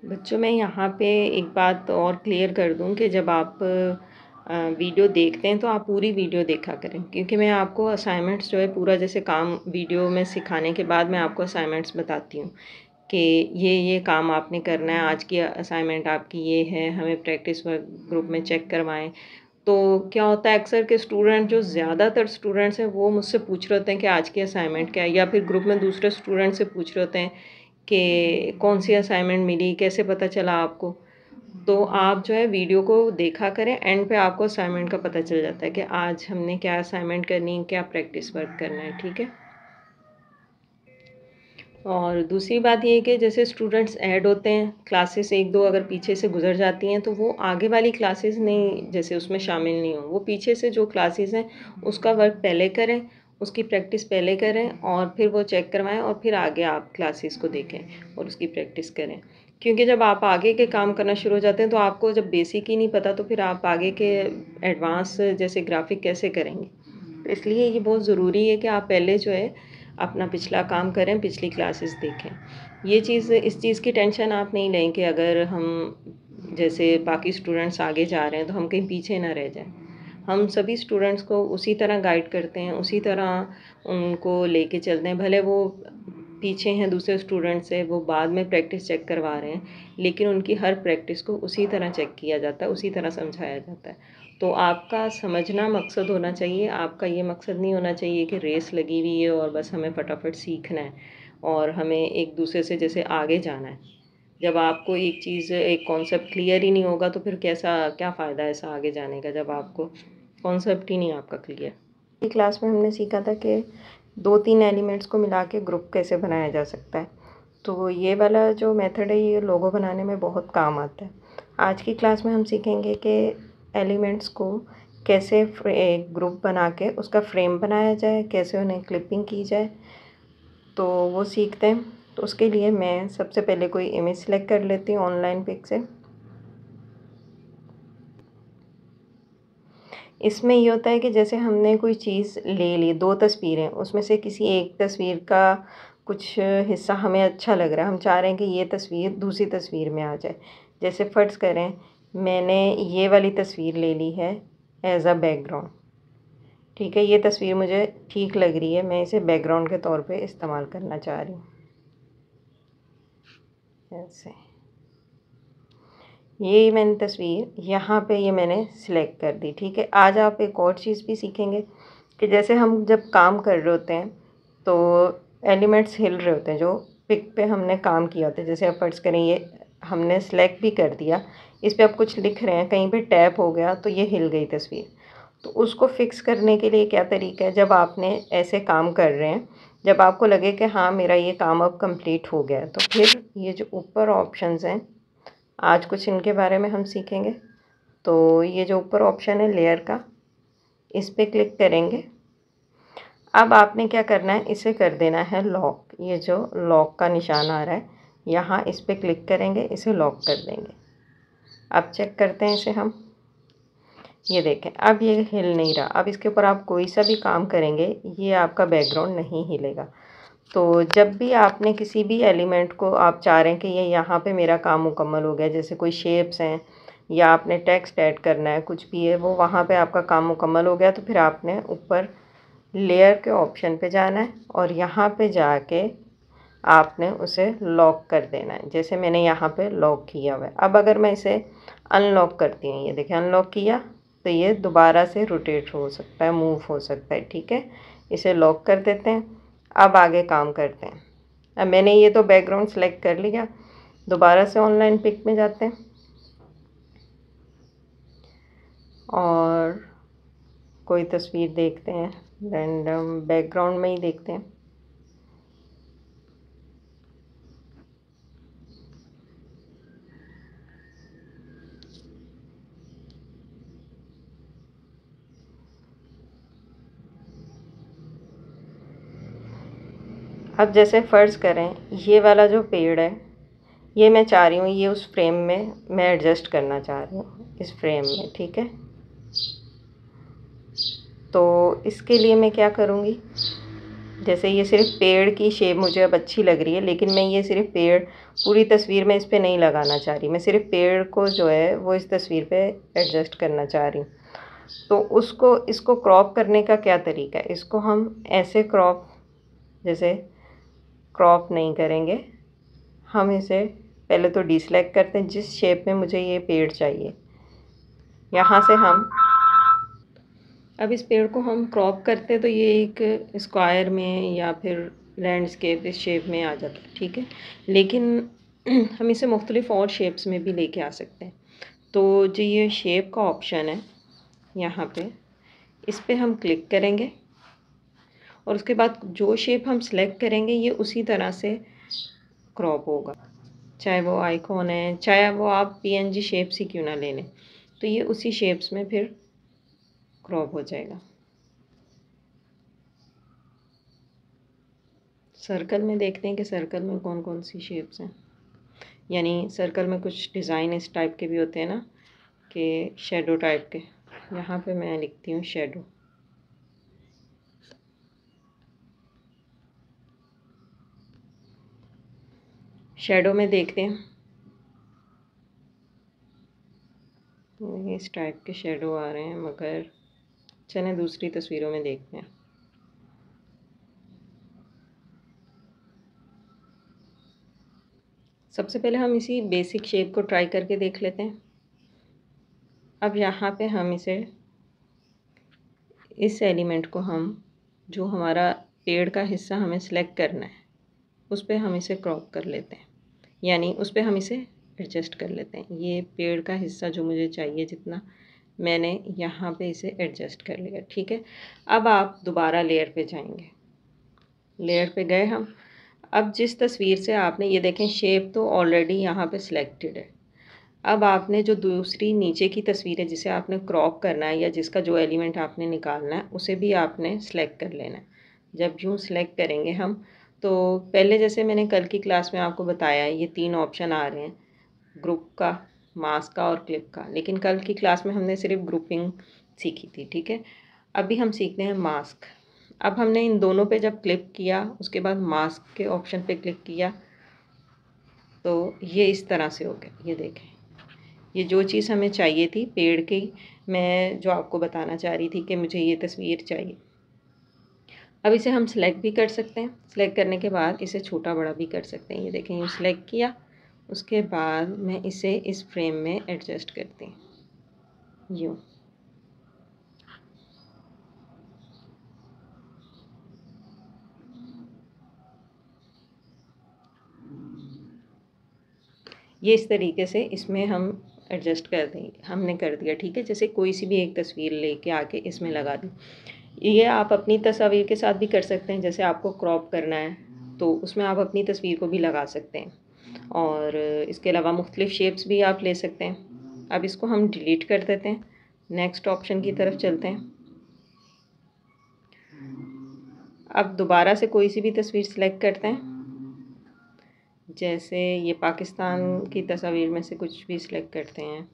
बच्चों मैं यहाँ पे एक बात और क्लियर कर दूँ कि जब आप वीडियो देखते हैं तो आप पूरी वीडियो देखा करें, क्योंकि मैं आपको असाइनमेंट्स जो है पूरा जैसे काम वीडियो में सिखाने के बाद मैं आपको असाइनमेंट्स बताती हूँ कि ये काम आपने करना है, आज की असाइनमेंट आपकी ये है, हमें प्रैक्टिस वर्क ग्रुप में चेक करवाएं। तो क्या होता है अक्सर के स्टूडेंट जो ज़्यादातर स्टूडेंट्स हैं वो मुझसे पूछ रहे होते हैं कि आज की असाइनमेंट क्या है, या फिर ग्रुप में दूसरे स्टूडेंट से पूछ रहे होते हैं कि कौन सी असाइनमेंट मिली, कैसे पता चला आपको। तो आप जो है वीडियो को देखा करें, एंड पे आपको असाइनमेंट का पता चल जाता है कि आज हमने क्या असाइनमेंट करनी है, क्या प्रैक्टिस वर्क करना है, ठीक है। और दूसरी बात ये है कि जैसे स्टूडेंट्स ऐड होते हैं, क्लासेस एक दो अगर पीछे से गुजर जाती हैं तो वो आगे वाली क्लासेस नहीं, जैसे उसमें शामिल नहीं हो, वो पीछे से जो क्लासेस हैं उसका वर्क पहले करें, उसकी प्रैक्टिस पहले करें और फिर वो चेक करवाएं और फिर आगे आप क्लासेस को देखें और उसकी प्रैक्टिस करें। क्योंकि जब आप आगे के काम करना शुरू हो जाते हैं तो आपको जब बेसिक ही नहीं पता तो फिर आप आगे के एडवांस जैसे ग्राफिक कैसे करेंगे। तो इसलिए ये बहुत ज़रूरी है कि आप पहले जो है अपना पिछला काम करें, पिछली क्लासेस देखें। ये चीज़, इस चीज़ की टेंशन आप नहीं लें कि अगर हम जैसे बाकी स्टूडेंट्स आगे जा रहे हैं तो हम कहीं पीछे ना रह जाएं। हम सभी स्टूडेंट्स को उसी तरह गाइड करते हैं, उसी तरह उनको लेके चलते हैं, भले वो पीछे हैं दूसरे स्टूडेंट से, वो बाद में प्रैक्टिस चेक करवा रहे हैं, लेकिन उनकी हर प्रैक्टिस को उसी तरह चेक किया जाता है, उसी तरह समझाया जाता है। तो आपका समझना मकसद होना चाहिए, आपका ये मकसद नहीं होना चाहिए कि रेस लगी हुई है और बस हमें फटाफट सीखना है और हमें एक दूसरे से जैसे आगे जाना है। जब आपको एक चीज़, एक कॉन्सेप्ट क्लियर ही नहीं होगा तो फिर कैसा, क्या फ़ायदा है ऐसा आगे जाने का जब आपको कॉन्सेप्ट ही नहीं आपका क्लियर। क्लास में हमने सीखा था कि 2-3 एलिमेंट्स को मिला के ग्रुप कैसे बनाया जा सकता है। तो ये वाला जो मेथड है ये लोगो बनाने में बहुत काम आता है। आज की क्लास में हम सीखेंगे कि एलिमेंट्स को कैसे एक ग्रुप बना के उसका फ्रेम बनाया जाए, कैसे उन्हें क्लिपिंग की जाए, तो वो सीखते हैं। तो उसके लिए मैं सबसे पहले कोई इमेज सेलेक्ट कर लेती हूँ ऑनलाइन पिक से। इसमें ये होता है कि जैसे हमने कोई चीज़ ले ली, 2 तस्वीरें, उसमें से किसी एक तस्वीर का कुछ हिस्सा हमें अच्छा लग रहा है, हम चाह रहे हैं कि ये तस्वीर दूसरी तस्वीर में आ जाए। जैसे फ़र्ज़ करें मैंने ये वाली तस्वीर ले ली है एज़ अ बैकग्राउंड, ठीक है, ये तस्वीर मुझे ठीक लग रही है, मैं इसे बैकग्राउंड के तौर पे इस्तेमाल करना चाह रही हूँ। ऐसे ये मैंने तस्वीर यहाँ पे ये मैंने सिलेक्ट कर दी, ठीक है। आज आप एक और चीज़ भी सीखेंगे कि जैसे हम जब काम कर रहे होते हैं तो एलिमेंट्स हिल रहे होते हैं जो पिक पे हमने काम किया होता है। जैसे आप फर्ज़ करें ये हमने सेलेक्ट भी कर दिया, इस पर आप कुछ लिख रहे हैं, कहीं पे टैप हो गया तो ये हिल गई तस्वीर। तो उसको फिक्स करने के लिए क्या तरीका है, जब आपने ऐसे काम कर रहे हैं, जब आपको लगे कि हाँ मेरा ये काम अब कंप्लीट हो गया है, तो फिर ये जो ऊपर ऑप्शंस हैं आज कुछ इनके बारे में हम सीखेंगे। तो ये जो ऊपर ऑप्शन है लेयर का, इस पर क्लिक करेंगे। अब आपने क्या करना है, इसे कर देना है लॉक। ये जो लॉक का निशान आ रहा है यहाँ, इस पर क्लिक करेंगे, इसे लॉक कर देंगे। अब चेक करते हैं इसे हम, ये देखें अब ये हिल नहीं रहा। अब इसके ऊपर आप कोई सा भी काम करेंगे ये आपका बैकग्राउंड नहीं हिलेगा। तो जब भी आपने किसी भी एलिमेंट को आप चाह रहे हैं कि ये यहाँ पे मेरा काम मुकम्मल हो गया, जैसे कोई शेप्स हैं या आपने टेक्स्ट ऐड करना है, कुछ भी है, वो वहाँ पे आपका काम मुकम्मल हो गया, तो फिर आपने ऊपर लेयर के ऑप्शन पे जाना है और यहाँ पे जाके आपने उसे लॉक कर देना है। जैसे मैंने यहाँ पे लॉक किया हुआ है। अब अगर मैं इसे अनलॉक करती हूँ, ये देखिए अनलॉक किया, तो ये दोबारा से रोटेट हो सकता है, मूव हो सकता है, ठीक है। इसे लॉक कर देते हैं। अब आगे काम करते हैं। अब मैंने ये तो बैकग्राउंड सेलेक्ट कर लिया, दोबारा से ऑनलाइन पिक में जाते हैं और कोई तस्वीर देखते हैं, रैंडम बैकग्राउंड में ही देखते हैं। अब जैसे फ़र्ज़ करें ये वाला जो पेड़ है ये मैं चाह रही हूँ ये उस फ्रेम में मैं एडजस्ट करना चाह रही हूँ, इस फ्रेम में, ठीक है। तो इसके लिए मैं क्या करूँगी, जैसे ये सिर्फ पेड़ की शेप मुझे अब अच्छी लग रही है, लेकिन मैं ये सिर्फ पेड़ पूरी तस्वीर में इस पे नहीं लगाना चाह रही, मैं सिर्फ पेड़ को जो है वो इस तस्वीर पे एडजस्ट करना चाह रही हूँ। तो उसको इसको क्रॉप करने का क्या तरीका है, इसको हम ऐसे क्रॉप, जैसे क्रॉप नहीं करेंगे हम इसे, पहले तो डीसेलेक्ट करते हैं जिस शेप में मुझे ये पेड़ चाहिए, यहाँ से हम अब इस पेड़ को हम क्रॉप करते हैं तो ये एक स्क्वायर में या फिर लैंडस्केप इस शेप में आ जाता है, ठीक है। लेकिन हम इसे मुख्तलिफ़ और शेप्स में भी लेके आ सकते हैं। तो जो ये शेप का ऑप्शन है यहाँ पे, इस पे हम क्लिक करेंगे और उसके बाद जो शेप हम सेलेक्ट करेंगे ये उसी तरह से क्रॉप होगा, चाहे वो आइकॉन है, चाहे वो आप पीएनजी शेप्स ही क्यों ना ले लें, तो ये उसी शेप्स में फिर क्रॉप हो जाएगा। सर्कल में देखते हैं कि सर्कल में कौन कौन सी शेप्स हैं। यानी सर्कल में कुछ डिज़ाइन इस टाइप के भी होते हैं ना, कि शेडो टाइप के। यहाँ पे मैं लिखती हूँ शेडो। शेडो में देखते हैं इस टाइप के शेडो आ रहे हैं, मगर चलें दूसरी तस्वीरों में देखते हैं। सबसे पहले हम इसी बेसिक शेप को ट्राई करके देख लेते हैं। अब यहाँ पे हम इस एलिमेंट को हम, जो हमारा पेड़ का हिस्सा हमें सेलेक्ट करना है, उस पे हम इसे क्रॉप कर लेते हैं, यानी उस पे हम इसे एडजस्ट कर लेते हैं। ये पेड़ का हिस्सा जो मुझे चाहिए जितना, मैंने यहाँ पे इसे एडजस्ट कर लिया, ठीक है। अब आप दोबारा लेयर पे जाएंगे, लेयर पे गए हम। अब जिस तस्वीर से आपने, ये देखें शेप तो ऑलरेडी यहाँ पे सिलेक्टेड है। अब आपने जो दूसरी नीचे की तस्वीर है जिसे आपने क्रॉप करना है या जिसका जो एलिमेंट आपने निकालना है उसे भी आपने सेलेक्ट कर लेना है। जब यूँ सेलेक्ट करेंगे हम, तो पहले जैसे मैंने कल की क्लास में आपको बताया ये 3 ऑप्शन आ रहे हैं, ग्रुप का, मास्क का और क्लिप का। लेकिन कल की क्लास में हमने सिर्फ ग्रुपिंग सीखी थी, ठीक है। अभी हम सीखते हैं मास्क। अब हमने इन दोनों पे जब क्लिक किया, उसके बाद मास्क के ऑप्शन पे क्लिक किया, तो ये इस तरह से हो गया। ये देखें, ये जो चीज़ हमें चाहिए थी पेड़ की, मैं जो आपको बताना चाह रही थी कि मुझे ये तस्वीर चाहिए। अब इसे हम सेलेक्ट भी कर सकते हैं, सेलेक्ट करने के बाद इसे छोटा बड़ा भी कर सकते हैं। ये देखें, यूँ सेलेक्ट किया, उसके बाद मैं इसे इस फ्रेम में एडजस्ट करती हूँ, यूँ। ये इस तरीके से इसमें हम एडजस्ट कर देंगे, हमने कर दिया, ठीक है। जैसे कोई सी भी एक तस्वीर लेके आके इसमें लगा दी। ये आप अपनी तस्वीर के साथ भी कर सकते हैं, जैसे आपको क्रॉप करना है तो उसमें आप अपनी तस्वीर को भी लगा सकते हैं। और इसके अलावा मुख्तलिफ़ शेप्स भी आप ले सकते हैं। अब इसको हम डिलीट कर देते हैं, नेक्स्ट ऑप्शन की तरफ चलते हैं। अब दोबारा से कोई सी भी तस्वीर सेलेक्ट करते हैं, जैसे ये पाकिस्तान की तस्वीर में से कुछ भी सिलेक्ट करते हैं।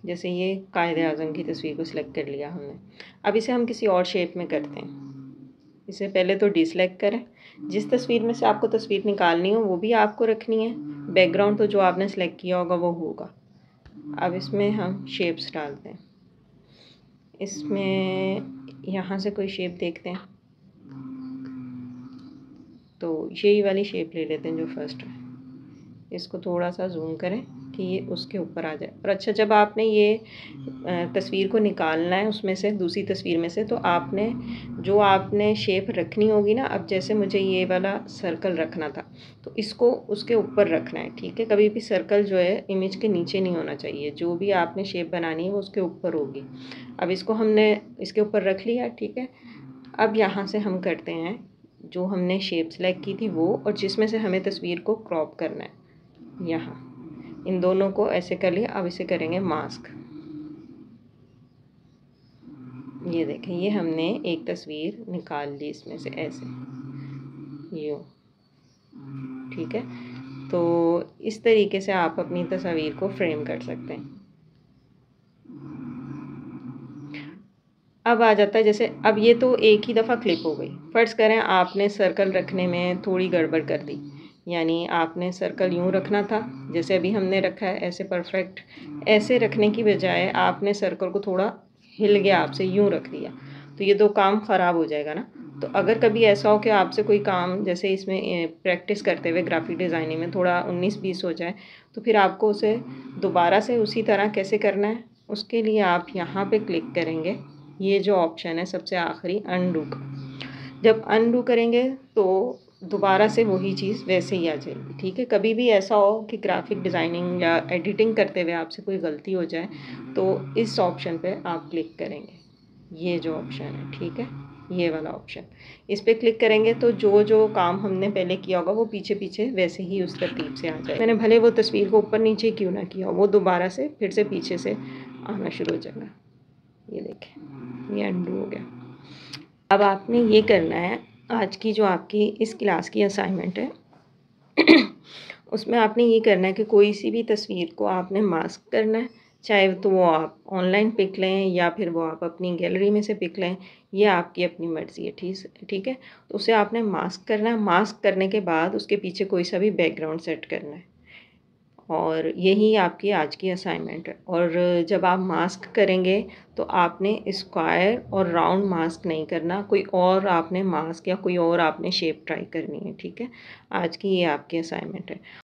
जैसे ये कायद-ए-आज़म की तस्वीर को सिलेक्ट कर लिया हमने। अब इसे हम किसी और शेप में करते हैं। इसे पहले तो डिसेलेक्ट करें, जिस तस्वीर में से आपको तस्वीर निकालनी हो वो भी आपको रखनी है, बैकग्राउंड तो जो आपने सेलेक्ट किया होगा वो होगा। अब इसमें हम शेप्स डालते हैं, इसमें यहाँ से कोई शेप देखते हैं, तो यही वाली शेप ले लेते हैं जो फर्स्ट है। इसको थोड़ा सा जूम करें कि ये उसके ऊपर आ जाए। और अच्छा, जब आपने ये तस्वीर को निकालना है उसमें से, दूसरी तस्वीर में से, तो आपने जो आपने शेप रखनी होगी ना, अब जैसे मुझे ये वाला सर्कल रखना था तो इसको उसके ऊपर रखना है, ठीक है। कभी भी सर्कल जो है इमेज के नीचे नहीं होना चाहिए, जो भी आपने शेप बनानी है वो उसके ऊपर होगी। अब इसको हमने इसके ऊपर रख लिया, ठीक है। अब यहाँ से हम करते हैं जो हमने शेप सेलेक्ट की थी वो, और जिसमें से हमें तस्वीर को क्रॉप करना है, यहाँ इन दोनों को ऐसे कर लिया। अब इसे करेंगे मास्क। ये देखें, ये हमने एक तस्वीर निकाल ली इसमें से ऐसे, यूँ, ठीक है। तो इस तरीके से आप अपनी तस्वीर को फ्रेम कर सकते हैं। अब आ जाता है जैसे अब ये तो एक ही दफ़ा क्लिप हो गई। फ़र्ज़ करें आपने सर्कल रखने में थोड़ी गड़बड़ कर दी, यानी आपने सर्कल यूँ रखना था, जैसे अभी हमने रखा है ऐसे परफ़ेक्ट, ऐसे रखने की बजाय आपने सर्कल को थोड़ा हिल गया आपसे यूँ रख दिया, तो ये तो काम ख़राब हो जाएगा ना। तो अगर कभी ऐसा हो कि आपसे कोई काम जैसे इसमें प्रैक्टिस करते हुए ग्राफ़िक डिज़ाइनिंग में थोड़ा 19-20 हो जाए, तो फिर आपको उसे दोबारा से उसी तरह कैसे करना है, उसके लिए आप यहाँ पे क्लिक करेंगे। ये जो ऑप्शन है सबसे आखिरी अनडू का, जब अनडू करेंगे तो दोबारा से वही चीज़ वैसे ही आ जाएगी। ठीक है, कभी भी ऐसा हो कि ग्राफिक डिज़ाइनिंग या एडिटिंग करते हुए आपसे कोई गलती हो जाए तो इस ऑप्शन पे आप क्लिक करेंगे, ये जो ऑप्शन है, ठीक है, ये वाला ऑप्शन, इस पे क्लिक करेंगे तो जो जो काम हमने पहले किया होगा वो पीछे पीछे वैसे ही उस तरतीब से आ जाएगा। मैंने भले वो तस्वीर को ऊपर नीचे क्यों ना किया, वो दोबारा से फिर से पीछे से आना शुरू हो जाएगा। ये देखें, ये अनडू हो गया। अब आपने ये करना है, आज की जो आपकी इस क्लास की असाइनमेंट है उसमें आपने ये करना है कि कोई सी भी तस्वीर को आपने मास्क करना है, चाहे तो वो आप ऑनलाइन पिक लें या फिर वो आप अपनी गैलरी में से पिक लें, ये आपकी अपनी मर्ज़ी है। ठीक है, तो उसे आपने मास्क करना है। मास्क करने के बाद उसके पीछे कोई सा भी बैकग्राउंड सेट करना है, और यही आपकी आज की असाइनमेंट है। और जब आप मास्क करेंगे तो आपने स्क्वायर और राउंड मास्क नहीं करना, कोई और आपने मास्क या कोई और आपने शेप ट्राई करनी है। ठीक है, आज की ये आपकी असाइनमेंट है।